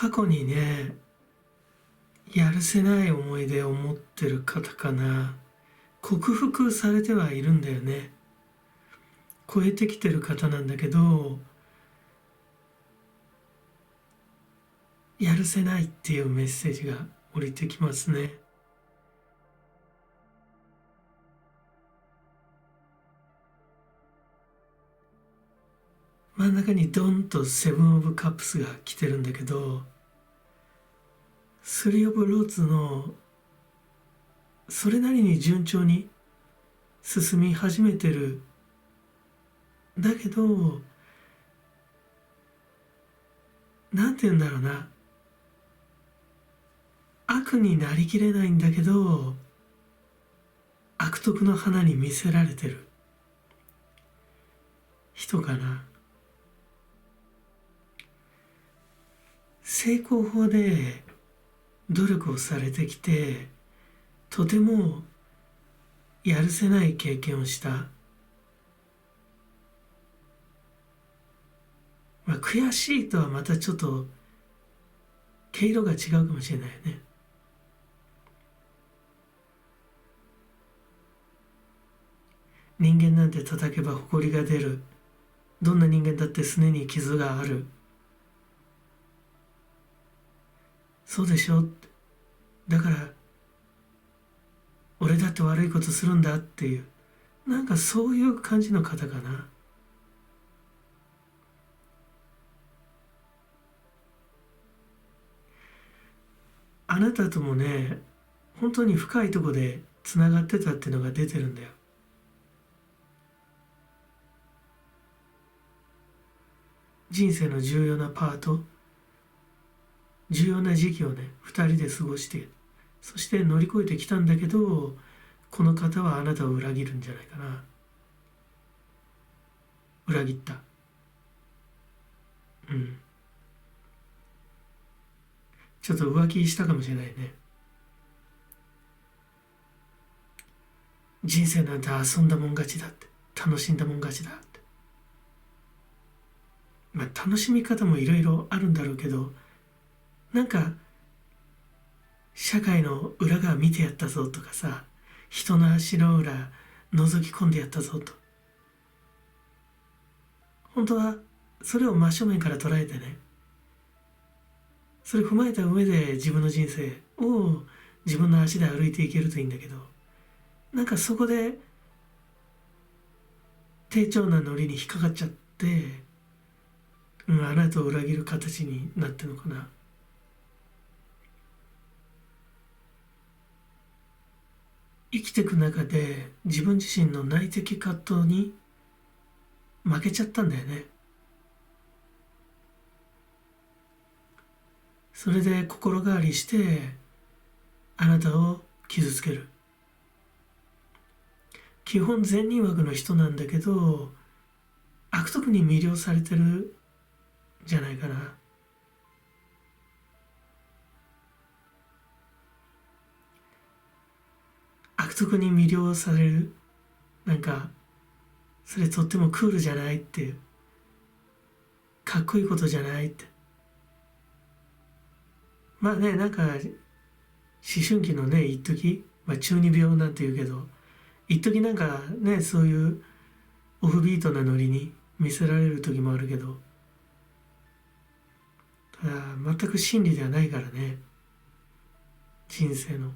過去にね、やるせない思い出を持ってる方かな。克服されてはいるんだよね。超えてきてる方なんだけど、やるせないっていうメッセージが降りてきますね。真ん中にドンとセブン・オブ・カップスが来てるんだけど、スリー・オブ・ローズのそれなりに順調に進み始めてる。だけど、なんて言うんだろうな。悪になりきれないんだけど、悪徳の花に見せられてる人かな。成功法で努力をされてきて、とてもやるせない経験をした。悔しいとはまたちょっと毛色が違うかもしれないよね。人間なんて叩けば埃が出る。どんな人間だってすねに傷がある。そうでしょ。だから俺だって悪いことするんだっていう、なんかそういう感じの方かな。あなたともね、本当に深いところでつながってたっていうのが出てるんだよ。人生の重要なパート、重要な時期をね、二人で過ごして、そして乗り越えてきたんだけど、この方はあなたを裏切るんじゃないかな。裏切った。うん。ちょっと浮気したかもしれないね。人生なんて遊んだもん勝ちだって、楽しんだもん勝ちだって。楽しみ方もいろいろあるんだろうけど、なんか社会の裏側見てやったぞとかさ、人の足の裏覗き込んでやったぞと、本当はそれを真正面から捉えてね、それ踏まえた上で自分の人生を自分の足で歩いていけるといいんだけど、なんかそこで低調なノリに引っかかっちゃって、あなたを裏切る形になってるのかな。生きていく中で自分自身の内的葛藤に負けちゃったんだよね。それで心変わりしてあなたを傷つける。基本善人枠の人なんだけど、悪徳に魅了されてるんじゃないかな。悪徳に魅了される。なんかそれとってもクールじゃないっていう、かっこいいことじゃないって。なんか思春期のね一時、中二病なんて言うけど、一時なんかね、そういうオフビートなノリに見せられる時もあるけど、ただ全く真理ではないからね、人生の。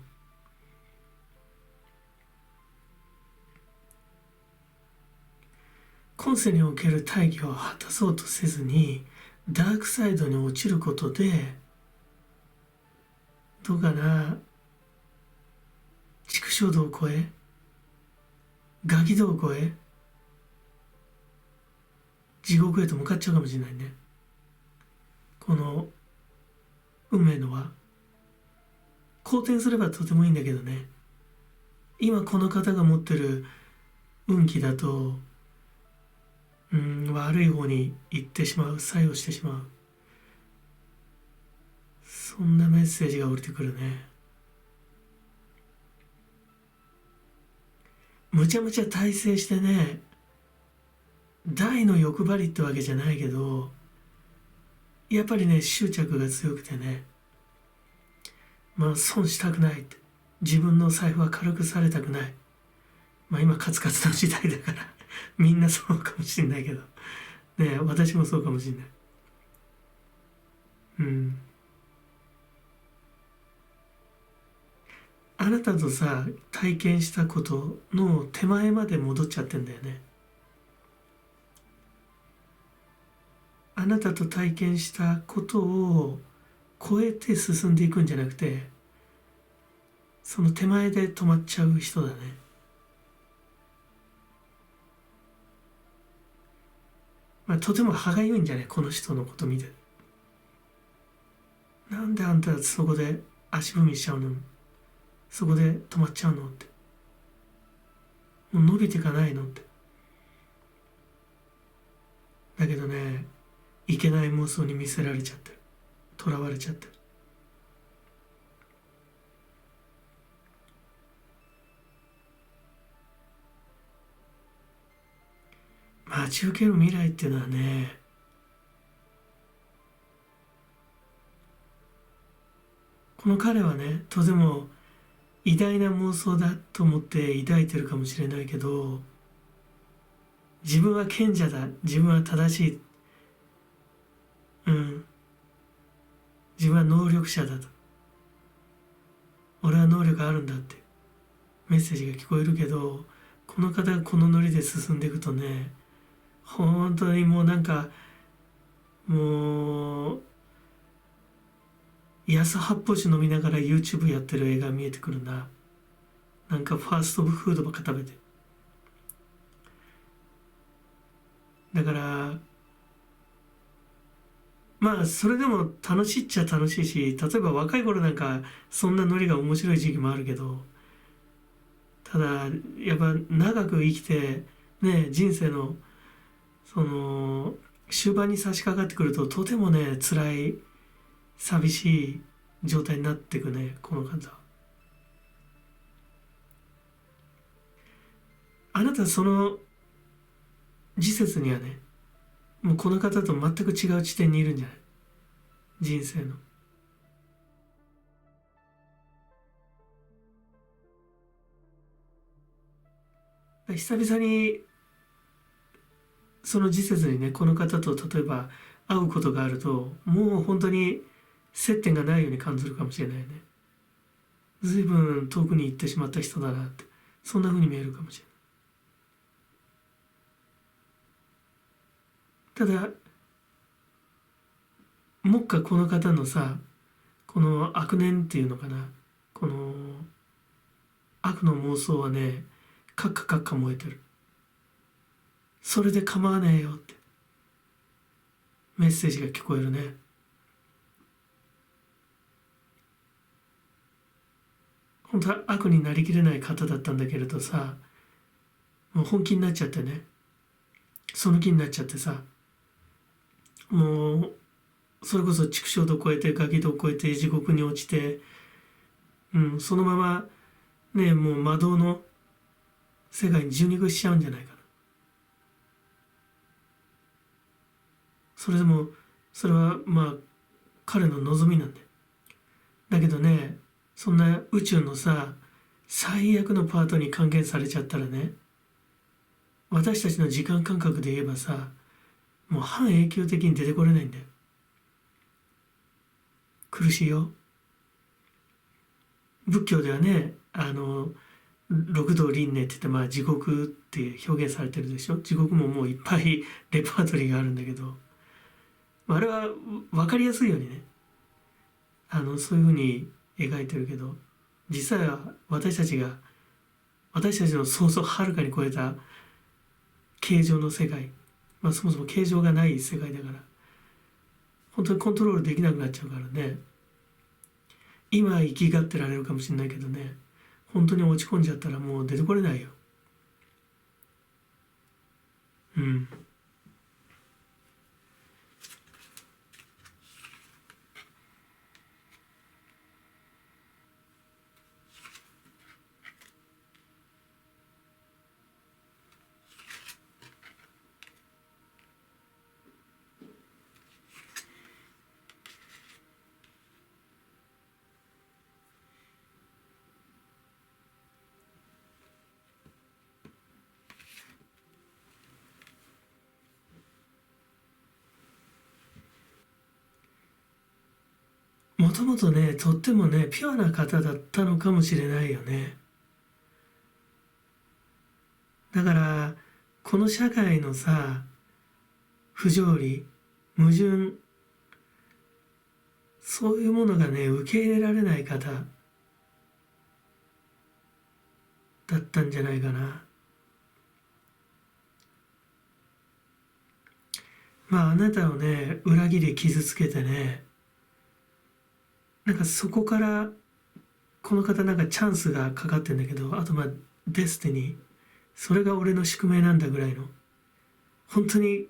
今世における大義を果たそうとせずにダークサイドに落ちることで、どうかな、畜生道を超え、ガキ道を超え、地獄へと向かっちゃうかもしれないね。この運命の輪、好転すればとてもいいんだけどね、今この方が持ってる運気だと、悪い方に行ってしまう、作用してしまう、そんなメッセージが降りてくるね。むちゃむちゃ大成してね、大の欲張りってわけじゃないけど、やっぱりね執着が強くてね、まあ損したくないって、自分の財布は軽くされたくない、まあ今カツカツの時代だからみんなそうかもしれないけどね、私もそうかもしれない。うん。あなたとさ体験したことの手前まで戻っちゃってんだよね。あなたと体験したことを超えて進んでいくんじゃなくて、その手前で止まっちゃう人だね。まあ、とても歯がゆいんじゃないこの人のこと見て。なんであんたそこで足踏みしちゃうの、そこで止まっちゃうのって、もう伸びていかないのって。だけどね、いけない妄想に見せられちゃってる、囚われちゃってる。待ち受ける未来っていうのはね、この彼はねとても偉大な妄想だと思って抱いてるかもしれないけど、自分は賢者だ、自分は正しい、うん、自分は能力者だと、俺は能力あるんだってメッセージが聞こえるけど、この方がこのノリで進んでいくとね、本当にもうなんか、もう安発泡酒飲みながら YouTube やってる映画見えてくるな。なんかファーストフードばっか食べて、だからまあそれでも楽しいっちゃ楽しいし、例えば若い頃なんかそんなノリが面白い時期もあるけど、ただやっぱ長く生きてね、人生のその終盤に差し掛かってくると、とてもね辛い寂しい状態になっていくね、この方。あなたその時節にはね、もうこの方と全く違う地点にいるんじゃない、人生の。久々にその時節にねこの方と例えば会うことがあると、もう本当に接点がないように感じるかもしれないね。随分遠くに行ってしまった人だなって、そんな風に見えるかもしれない。ただ目下この方のさ、この悪念っていうのかな、この悪の妄想はね、カッカカッカ燃えてる。それで構わねえよってメッセージが聞こえるね。本当は悪になりきれない方だったんだけれどさ、もう本気になっちゃってね、その気になっちゃってさ、もうそれこそ畜生道を越えてガキ道を越えて地獄に落ちて、そのままねもう魔導の世界に受肉しちゃうんじゃないかな。それでもそれはまあ彼の望みなんだよ。だけどね、そんな宇宙のさ最悪のパートに還元されちゃったらね、私たちの時間感覚で言えばさ、もう半永久的に出てこれないんだよ。苦しいよ。仏教ではね、六道輪廻って言って、まあ地獄って表現されてるでしょ。地獄ももういっぱいレパートリーがあるんだけど、あれは分かりやすいようにね、そういうふうに描いてるけど、実際は私たちの想像をはるかに超えた形状の世界、まあそもそも形状がない世界だから、本当にコントロールできなくなっちゃうからね。今生きがってられるかもしれないけどね、本当に落ち込んじゃったらもう出てこれないよ。うん。ともとね、とってもね、ピュアな方だったのかもしれないよね。だから、この社会のさ、不条理、矛盾、そういうものがね、受け入れられない方だったんじゃないかな。まあ、あなたをね、裏切り傷つけてね、なんかそこから、この方なんかチャンスがかかってんだけど、あとまあ、デスティニー、それが俺の宿命なんだぐらいの、本当に、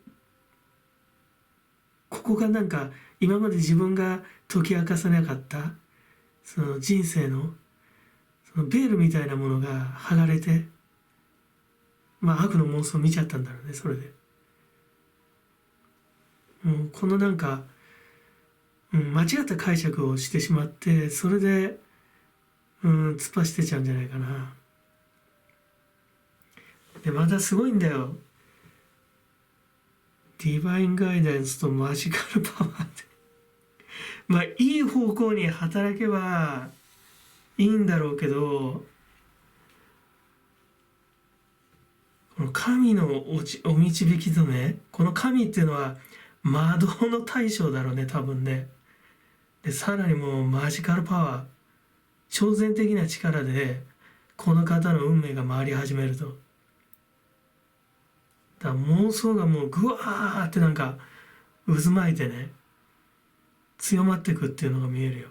ここがなんか、今まで自分が解き明かさなかった、その人生の、そのベールみたいなものが剥がれて、まあ悪の妄想見ちゃったんだろうね、それで。もうこのなんか、間違った解釈をしてしまって、それで、突っ走ってちゃうんじゃないかな。で、またすごいんだよ。ディバインガイダンスとマジカルパワーって。まあ、いい方向に働けばいいんだろうけど、この神のお導きとね、この神っていうのは魔導の大将だろうね、多分ね。で、さらにもうマジカルパワー、超然的な力で、この方の運命が回り始めると。だから妄想がもうグワーってなんか渦巻いてね、強まっていくっていうのが見えるよ。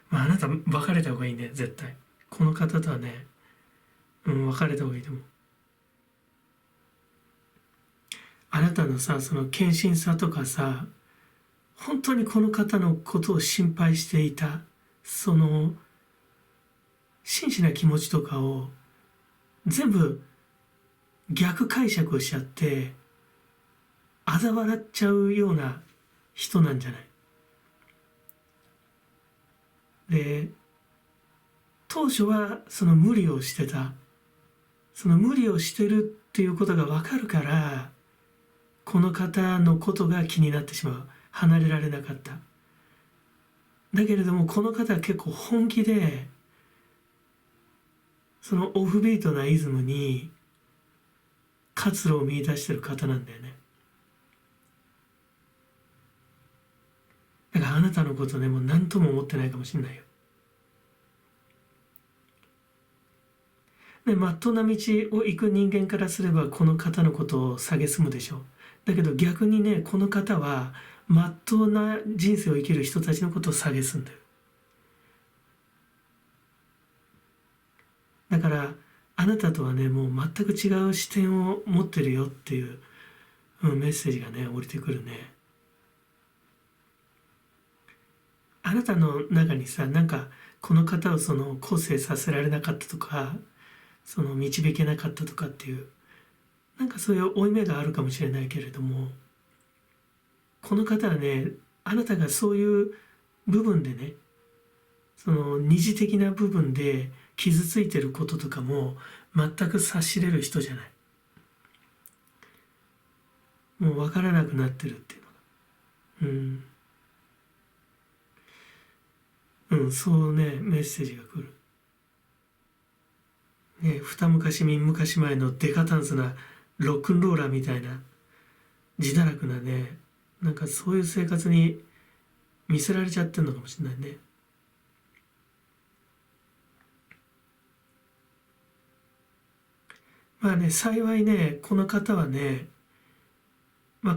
まあ、あなた別れた方がいいね、絶対。この方とはね、別れた方がいいと思う。あなたのさ、その献身さとかさ、本当にこの方のことを心配していた、その真摯な気持ちとかを全部逆解釈をしちゃって、嘲笑っちゃうような人なんじゃない。で、当初はその無理をしてた。その無理をしてるっていうことが分かるから、この方のことが気になってしまう。離れられなかった。だけれども、この方は結構本気で、そのオフビートなイズムに活路を見出してる方なんだよね。だからあなたのことね、もう何とも思ってないかもしれないよ。で、まっとうな道を行く人間からすればこの方のことを蔑むでしょう。だけど逆にね、この方はまっとうな人生を生きる人たちのことを蔑んでる。だからあなたとはね、もう全く違う視点を持ってるよっていう、メッセージがね、降りてくるね。あなたの中にさ、なんかこの方をその後世させられなかったとか、その導けなかったとかっていう、なんかそういう負い目があるかもしれないけれども、この方はね、あなたがそういう部分でね、その二次的な部分で傷ついてることとかも全く察しれる人じゃない。もう分からなくなってるっていうのが。そうね、メッセージが来る。ね、二昔三昔前のデカタンスなロックンローラーみたいな自堕落なね、なんかそういう生活に見せられちゃってるのかもしれないね。まあね、幸いね、この方はね、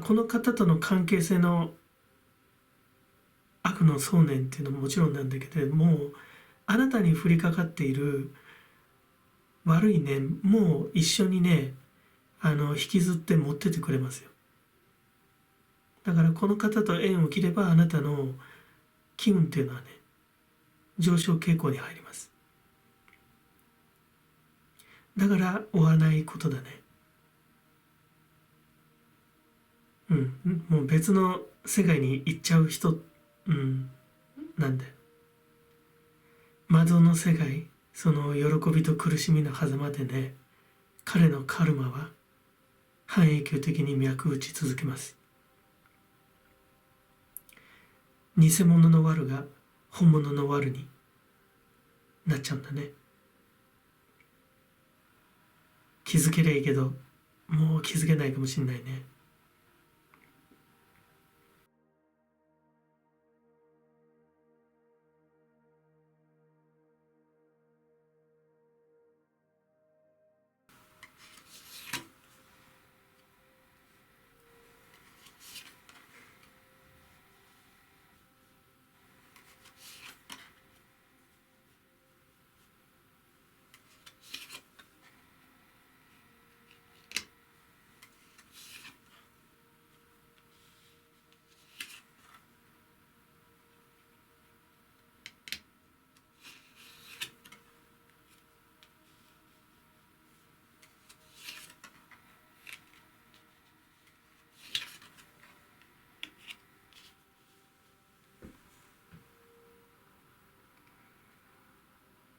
この方との関係性の悪の想念っていうのももちろんなんだけども、あなたに降りかかっている悪い念も一緒にね、引きずって持ってってくれますよ。だからこの方と縁を切ればあなたの気運っていうのはね、上昇傾向に入ります。だから追わないことだね。もう別の世界に行っちゃう人、なんだよ。窓の世界、その喜びと苦しみの狭間でね、彼のカルマは半永久的に脈打ち続けます。偽物の悪が本物の悪になっちゃうんだね。気づけりゃいいけど、もう気づけないかもしんないね。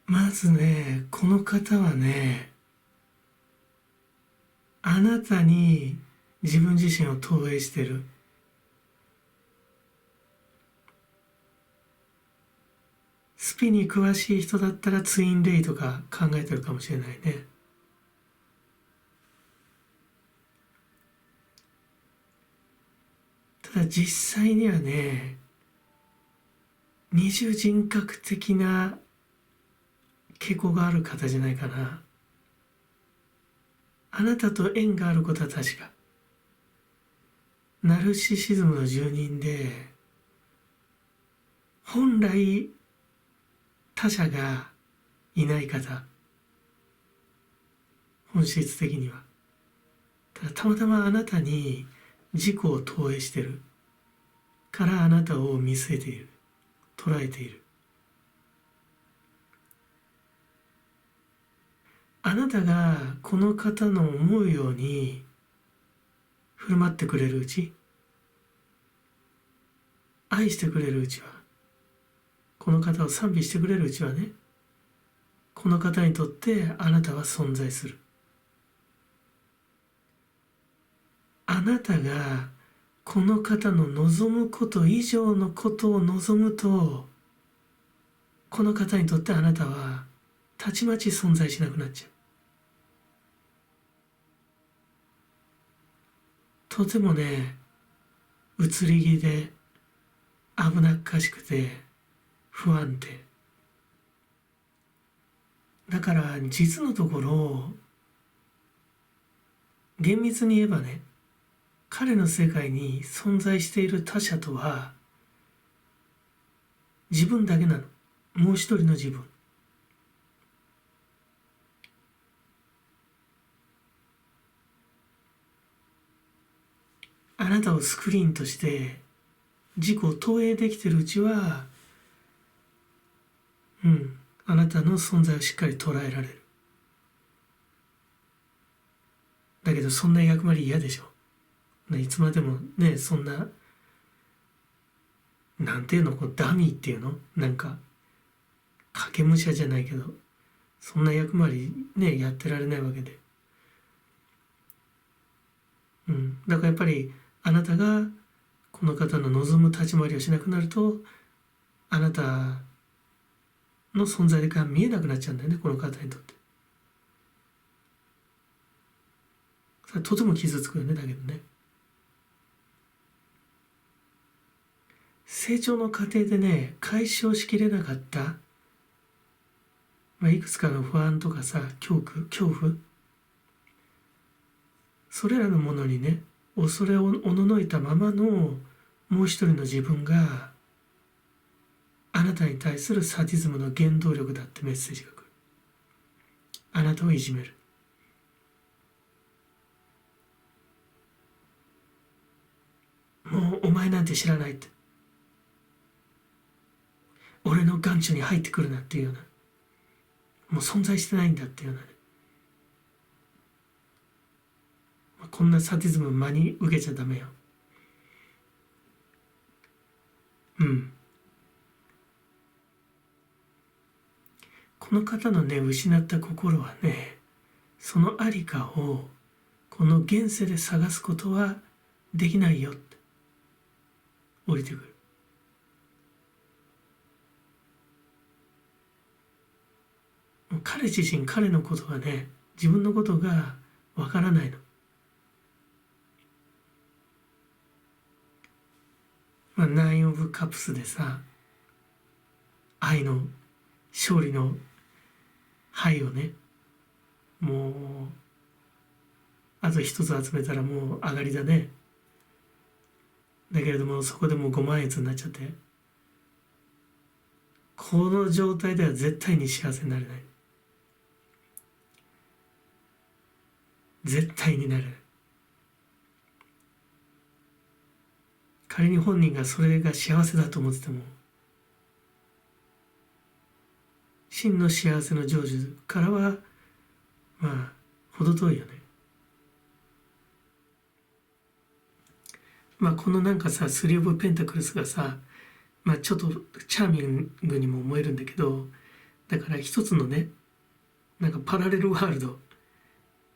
まずね、この方はね、あなたに自分自身を投影してる。スピに詳しい人だったらツインレイとか考えてるかもしれないね。ただ実際にはね、二重人格的な傾向がある方じゃないかな。あなたと縁があることは確か。ナルシシズムの住人で、本来他者がいない方、本質的には。ただたまたまあなたに自己を投影してるからあなたを見据えている、捉えている。あなたがこの方の思うように振る舞ってくれるうち、愛してくれるうちは、この方を賛美してくれるうちはね、この方にとってあなたは存在する。あなたがこの方の望むこと以上のことを望むと、この方にとってあなたはたちまち存在しなくなっちゃう。とてもね、移り気で危なっかしくて不安定。だから実のところ、厳密に言えばね、彼の世界に存在している他者とは自分だけなの。もう一人の自分。あなたをスクリーンとして自己を投影できているうちは、あなたの存在をしっかり捉えられる。だけどそんな役割嫌でしょ。いつまでもね、そんな、なんていうの、こうダミーっていうの、なんか影武者じゃないけど、そんな役割ね、やってられないわけで。だからやっぱりあなたがこの方の望む立ち回りをしなくなると、あなたの存在が見えなくなっちゃうんだよね、この方にとって。それはとても傷つくよね、だけどね。成長の過程でね、解消しきれなかった、いくつかの不安とかさ、恐怖、それらのものにね、恐れをおののいたままのもう一人の自分があなたに対するサディズムの原動力だってメッセージが来る。あなたをいじめる。もうお前なんて知らないって、俺の眼中に入ってくるなっていうような、もう存在してないんだっていうようなね、こんなサディズム真に受けちゃダメよ。この方のね、失った心はね、そのありかをこの現世で探すことはできないよって降りてくる。彼自身、彼のことがね、自分のことがわからないの。ナイン・オブ・カップスでさ、愛の勝利の牌をね、もうあと一つ集めたらもう上がりだね。だけれどもそこでもう5万円になっちゃって、この状態では絶対に幸せになれない。絶対になれない。仮に本人がそれが幸せだと思ってても、真の幸せの成就からは程遠いよね。このなんかさ、スリー・オブ・ペンタクルスがさ、ちょっとチャーミングにも思えるんだけど、だから一つのね、なんかパラレルワールド、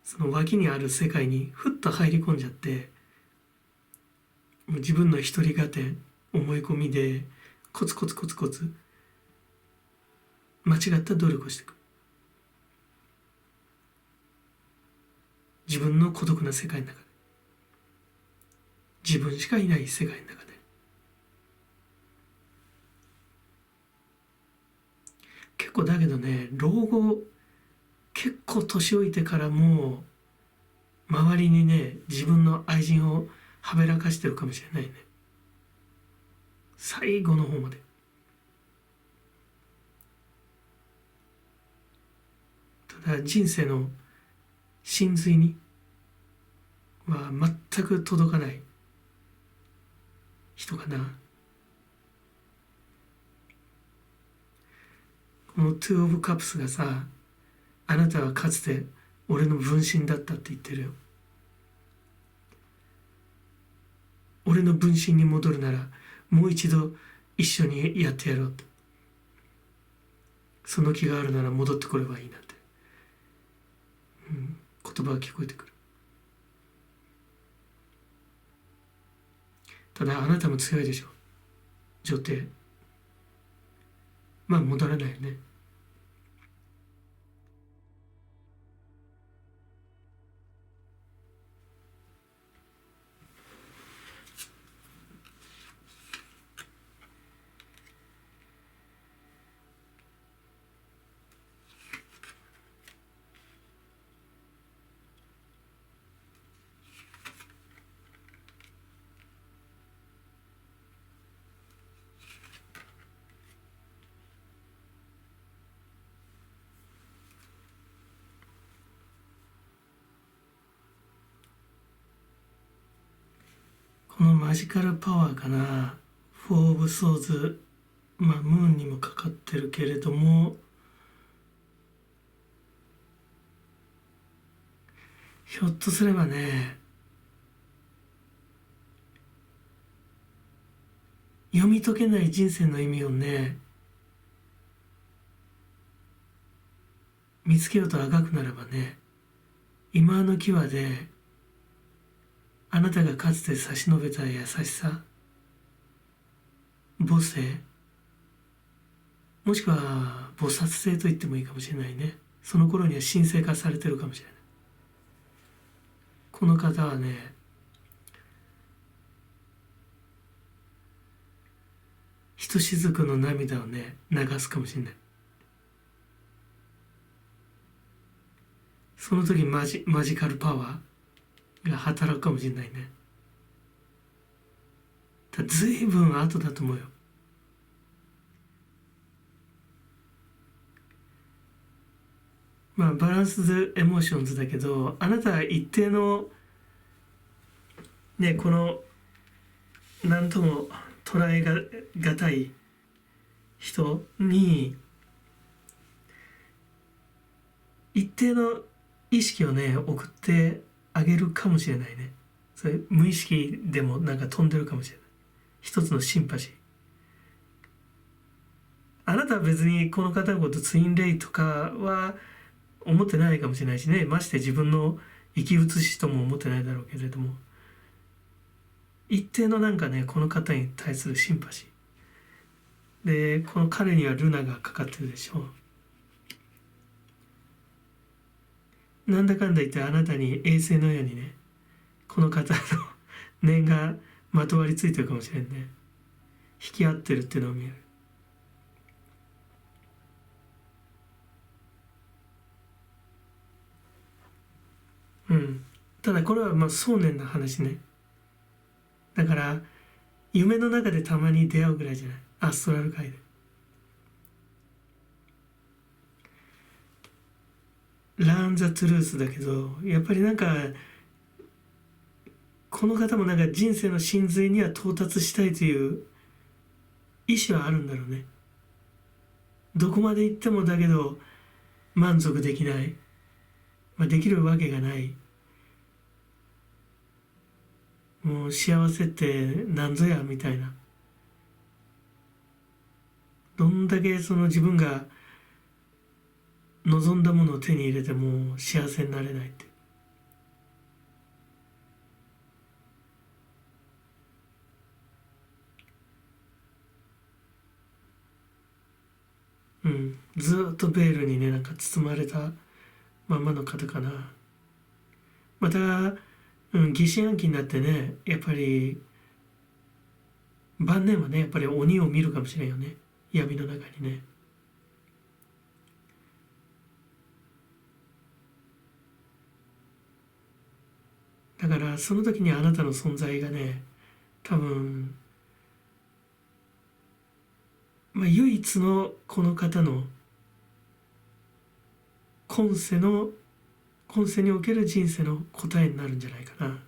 その脇にある世界にふっと入り込んじゃって、もう自分の一人勝手、思い込みでコツコツコツコツ間違った努力をしていく。自分の孤独な世界の中で、自分しかいない世界の中で、結構だけどね、老後結構年老いてからも周りにね、自分の愛人をはべらかしてるかもしれないね。最後の方まで。ただ人生の真髄には全く届かない人かな。このトゥー・オブ・カップスがさ、あなたはかつて俺の分身だったって言ってるよ。俺の分身に戻るならもう一度一緒にやってやろうと。その気があるなら戻ってこればいいなんて、言葉が聞こえてくる。ただあなたも強いでしょ、女帝。戻らないよね。このマジカルパワーかな、フォー・オブ・ソーズ、ムーンにもかかってるけれども、ひょっとすればね、読み解けない人生の意味をね、見つけようとあがくならばね、今の際であなたがかつて差し伸べた優しさ、母性、もしくは菩薩性と言ってもいいかもしれないね。その頃には神聖化されてるかもしれない。この方はね、ひとしずくの涙をね、流すかもしれない。その時マジカルパワーが働くかもしれないね。ずいぶん後だと思うよ。バランスズエモーションズだけど、あなたは一定のね、この何とも捉えがたい人に一定の意識をね、送ってあげるかもしれないね。それ無意識でもなんか飛んでるかもしれない。一つのシンパシー。あなたは別にこの方のことツインレイとかは思ってないかもしれないしね、まして自分の生き写しとも思ってないだろうけれども、一定のなんかね、この方に対するシンパシーで、この彼にはルナがかかってるでしょう。なんだかんだ言ってあなたに衛星のようにね、この方の念がまとわりついてるかもしれんね。引き合ってるっていうのを見える。うん。ただこれはまあ想念の話ね。だから夢の中でたまに出会うぐらいじゃない、アストラル界で。ラン・ザ・トゥルースだけど、やっぱりなんかこの方もなんか人生の真髄には到達したいという意志はあるんだろうね。どこまで行ってもだけど満足できない、まあ、できるわけがない。もう幸せって何ぞやみたいな。どんだけその自分が望んだものを手に入れても幸せになれないって。うん、ずっとベールにねなんか包まれたままの方かな。また、疑心暗鬼になってね、やっぱり晩年はねやっぱり鬼を見るかもしれんよね、闇の中にね。だからその時にあなたの存在がね多分、まあ、唯一のこの方の今世における人生の答えになるんじゃないかな。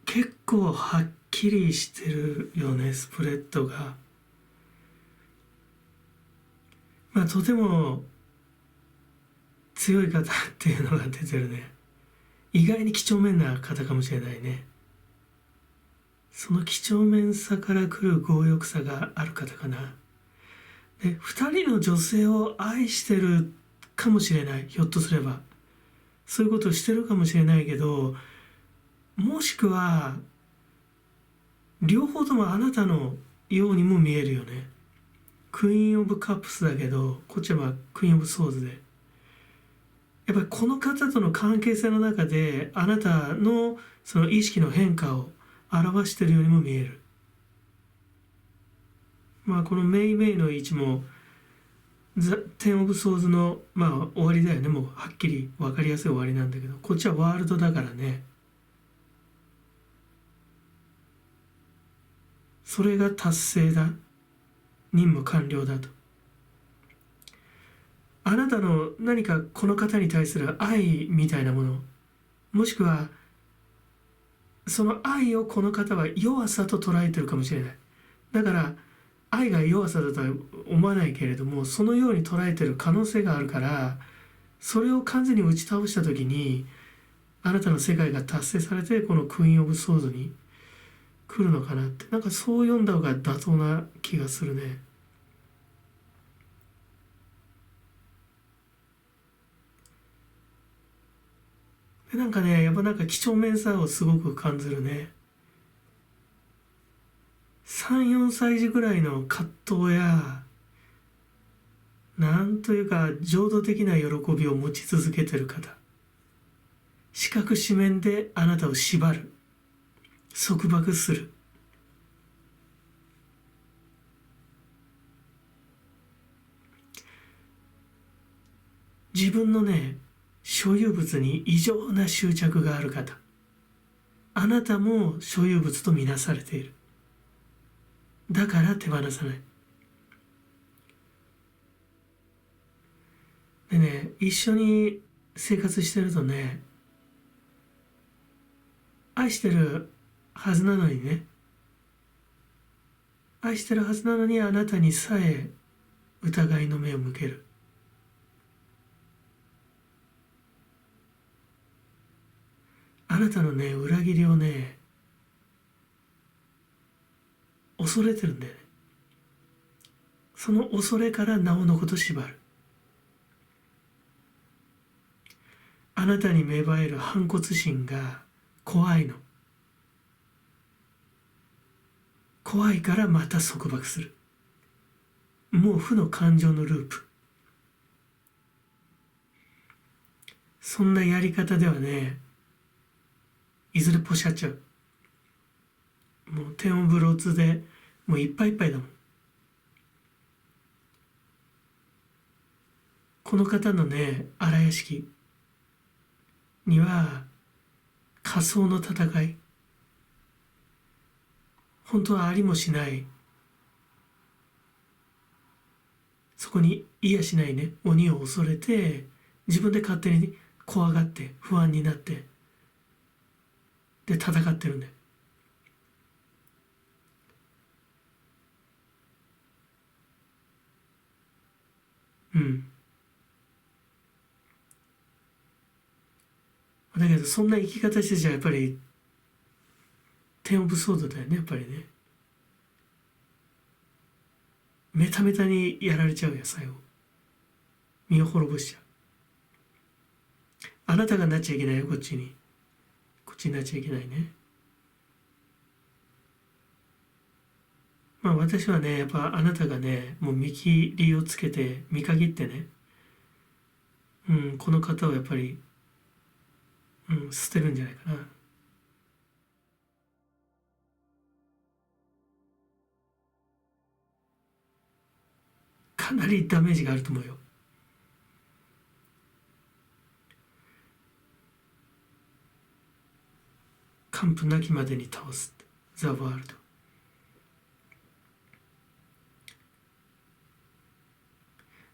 結構はっきりしてるよね、スプレッドが。まあとても強い方っていうのが出てるね。意外に几帳面な方かもしれないね。その几帳面さから来る強欲さがある方かな。で、二人の女性を愛してるかもしれない、ひょっとすれば。そういうことをしてるかもしれないけど、もしくは両方ともあなたのようにも見えるよね。クイーン・オブ・カップスだけどこっちはクイーン・オブ・ソーズで、やっぱりこの方との関係性の中であなたのその意識の変化を表しているようにも見える。まあこのメイメイの位置もザ・テン・オブ・ソーズのまあ終わりだよね。もうはっきり分かりやすい終わりなんだけど、こっちはワールドだからね。それが達成だ、任務完了だと。あなたの何かこの方に対する愛みたいなもの、もしくはその愛をこの方は弱さと捉えてるかもしれない。だから愛が弱さだとは思わないけれども、そのように捉えてる可能性があるから、それを完全に打ち倒した時にあなたの世界が達成されて、このクイーン・オブ・ソードに来るのかなって、なんかそう読んだ方が妥当な気がするね。でなんかね、やっぱなんか几帳面さをすごく感じるね。3、4歳児ぐらいの葛藤や、なんというか浄土的な喜びを持ち続けてる方。四角四面であなたを縛る、束縛する。自分のね、所有物に異常な執着がある方。あなたも所有物とみなされている。だから手放さない。でね、一緒に生活してるとね、愛してるはずなのにね、愛してるはずなのにあなたにさえ疑いの目を向ける。あなたのね、裏切りをね、恐れてるんだよね。その恐れからなおのこと縛る。あなたに芽生える反骨心が怖いの。怖いからまた束縛する。もう負の感情のループ。そんなやり方ではね、いずれポシャっちゃう。もう天をブローツでもういっぱいいっぱいだもん。この方のね、荒屋敷には仮想の戦い、本当はありもしない、そこにいやしないね、鬼を恐れて自分で勝手に怖がって不安になってで戦ってるんだよ。うん。だけどそんな生き方してちゃやっぱり天オブソードだよね、やっぱりね。メタメタにやられちゃうよ、最後。身を滅ぼしちゃう。あなたがなっちゃいけないよ、こっちに。こっちになっちゃいけないね。まあ私はね、やっぱあなたがね、もう見切りをつけて、見限ってね、うん、この方をやっぱり、うん、捨てるんじゃないかな。かなりダメージがあると思うよ。完膚なきまでに倒す。ザ・ワールド。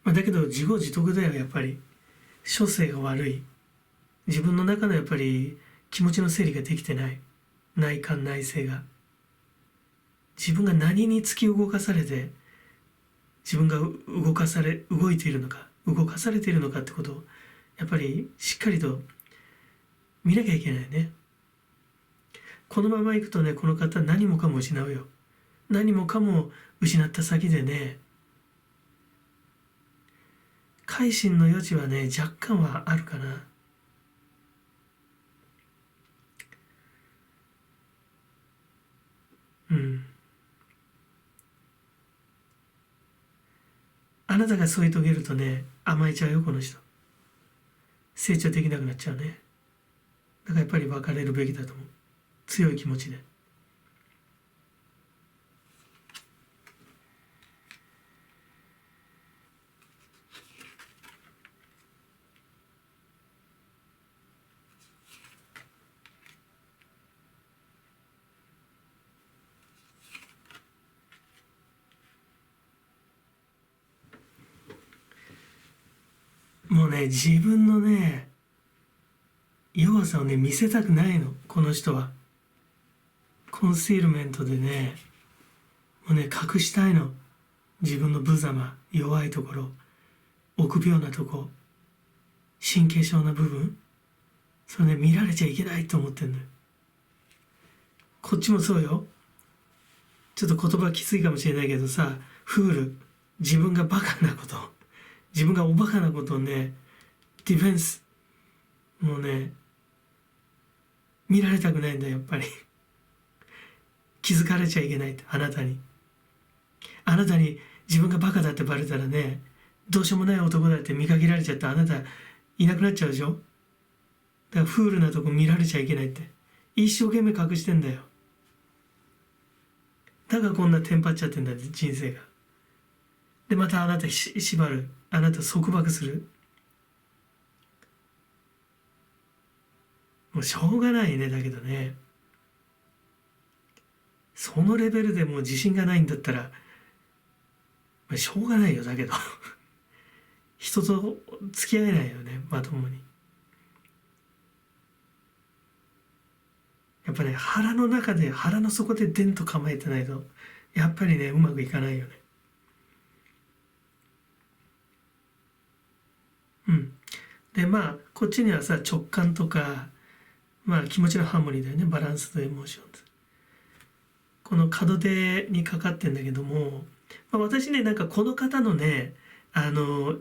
まあ、だけど自業自得だよ、やっぱり。処世が悪い。自分の中のやっぱり気持ちの整理ができてない。内観内省が。自分が何に突き動かされて、自分が動いているのか、動かされているのかってことを、やっぱりしっかりと見なきゃいけないね。このままいくとね、この方何もかも失うよ。何もかも失った先でね、改心の余地はね、若干はあるかな。うん。あなたが添い遂げるとね、甘えちゃうよ、この人。成長できなくなっちゃうね。だからやっぱり別れるべきだと思う。強い気持ちで。もうね、自分のね、弱さをね、見せたくないの、この人は。コンシールメントでね、もうね、隠したいの。自分の無様、弱いところ、臆病なとこ、神経症な部分、それね、見られちゃいけないと思ってんのよ。こっちもそうよ。ちょっと言葉きついかもしれないけどさ、フール、自分がバカなこと、自分がおバカなことをね、ディフェンス、もうね、見られたくないんだよ、やっぱり。気づかれちゃいけないって、あなたに。あなたに自分がバカだってバレたらね、どうしようもない男だって見限られちゃってあなたいなくなっちゃうでしょ。だからフールなとこ見られちゃいけないって。一生懸命隠してんだよ。だからこんなテンパっちゃってんだって、人生が。で、またあなた縛る。あなた束縛する。もうしょうがないね、だけどね。そのレベルでもう自信がないんだったら、まあ、しょうがないよ。だけど人と付き合えないよね、まともに。やっぱね、腹の中で、腹の底ででんと構えてないと、やっぱりね、うまくいかないよね。うん。で、まあ、こっちにはさ、直感とか、まあ、気持ちのハーモニーだよね、バランスとエモーション。この門出にかかってんだけども、まあ、私ね、なんかこの方のね、あの、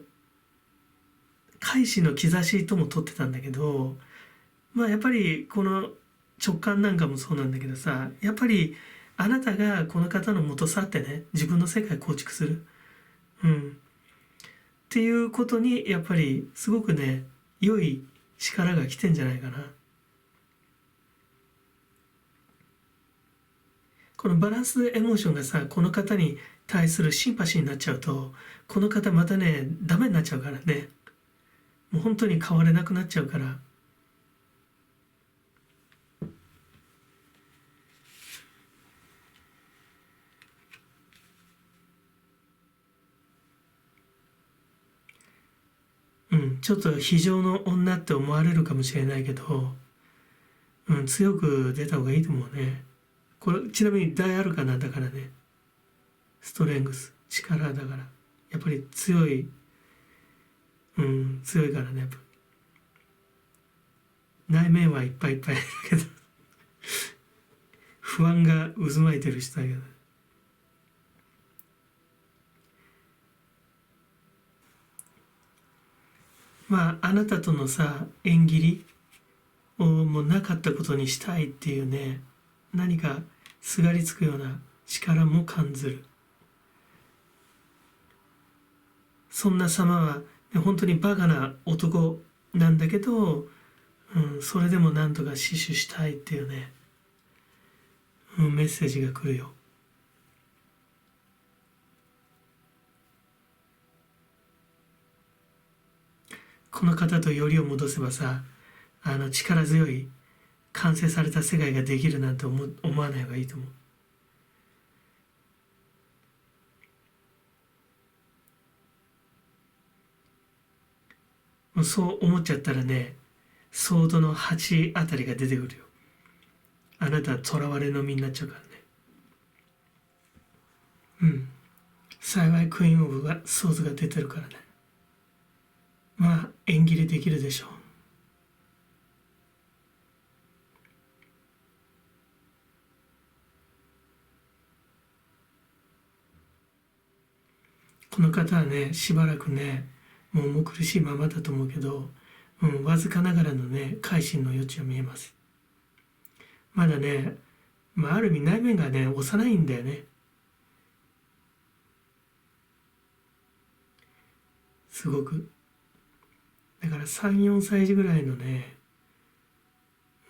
開始の兆しとも取ってたんだけど、まあやっぱりこの直感なんかもそうなんだけどさ、やっぱりあなたがこの方の元去ってね、自分の世界構築する。うん。っていうことに、やっぱりすごくね、良い力が来てんじゃないかな。このバランスエモーションがさ、この方に対するシンパシーになっちゃうと、この方またね、ダメになっちゃうからね。もう本当に変われなくなっちゃうから。うん、ちょっと非情の女って思われるかもしれないけど、うん、強く出た方がいいと思うね。これ、ちなみに大アルカナだからね。ストレングス、力だから。やっぱり強い、うん、強いからね。やっぱ内面はいっぱいいっぱいだけど、不安が渦巻いてる人だけど。まあ、あなたとのさ、縁切りをもうなかったことにしたいっていうね、何かすがりつくような力も感じる。そんな様は、ね、本当にバカな男なんだけど、うん、それでもなんとか死守したいっていうね、うん、メッセージが来るよ。この方とよりを戻せばさ、力強い完成された世界ができるなんて思わない方がいいと思う。もうそう思っちゃったらね、ソードの8あたりが出てくるよ。あなたは囚われの身になっちゃうからね。うん。幸いクイーンオブがソーズが出てるからね。まあ縁切りできるでしょう。この方はね、しばらくね、もう重苦しいままだと思うけど、うん、わずかながらのね、改心の余地は見えます。まだね、まあ、ある意味内面がね、幼いんだよね。すごく。だから3、4歳児ぐらいのね、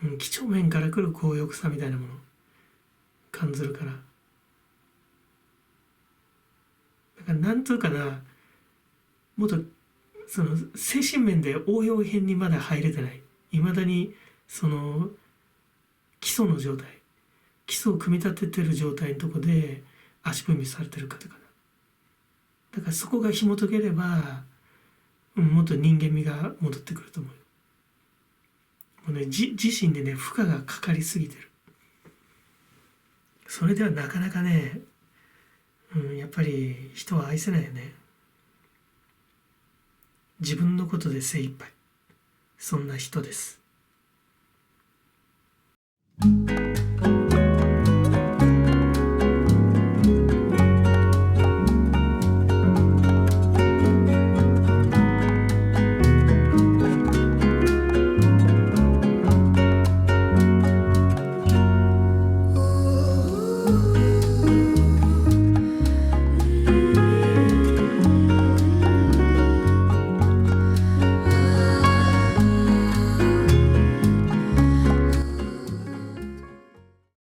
うん、几帳面から来る強欲さみたいなもの感じるから。だからなんというかな、もっとその精神面で応用編にまだ入れてない。いまだにその基礎の状態、基礎を組み立ててる状態のとこで足踏みされてる方かな。だからそこが紐解ければ、うん、もっと人間味が戻ってくると思う。もうね、自身でね、負荷がかかりすぎてる。それではなかなかね、うん、やっぱり人は愛せないよね。自分のことで精一杯。そんな人です。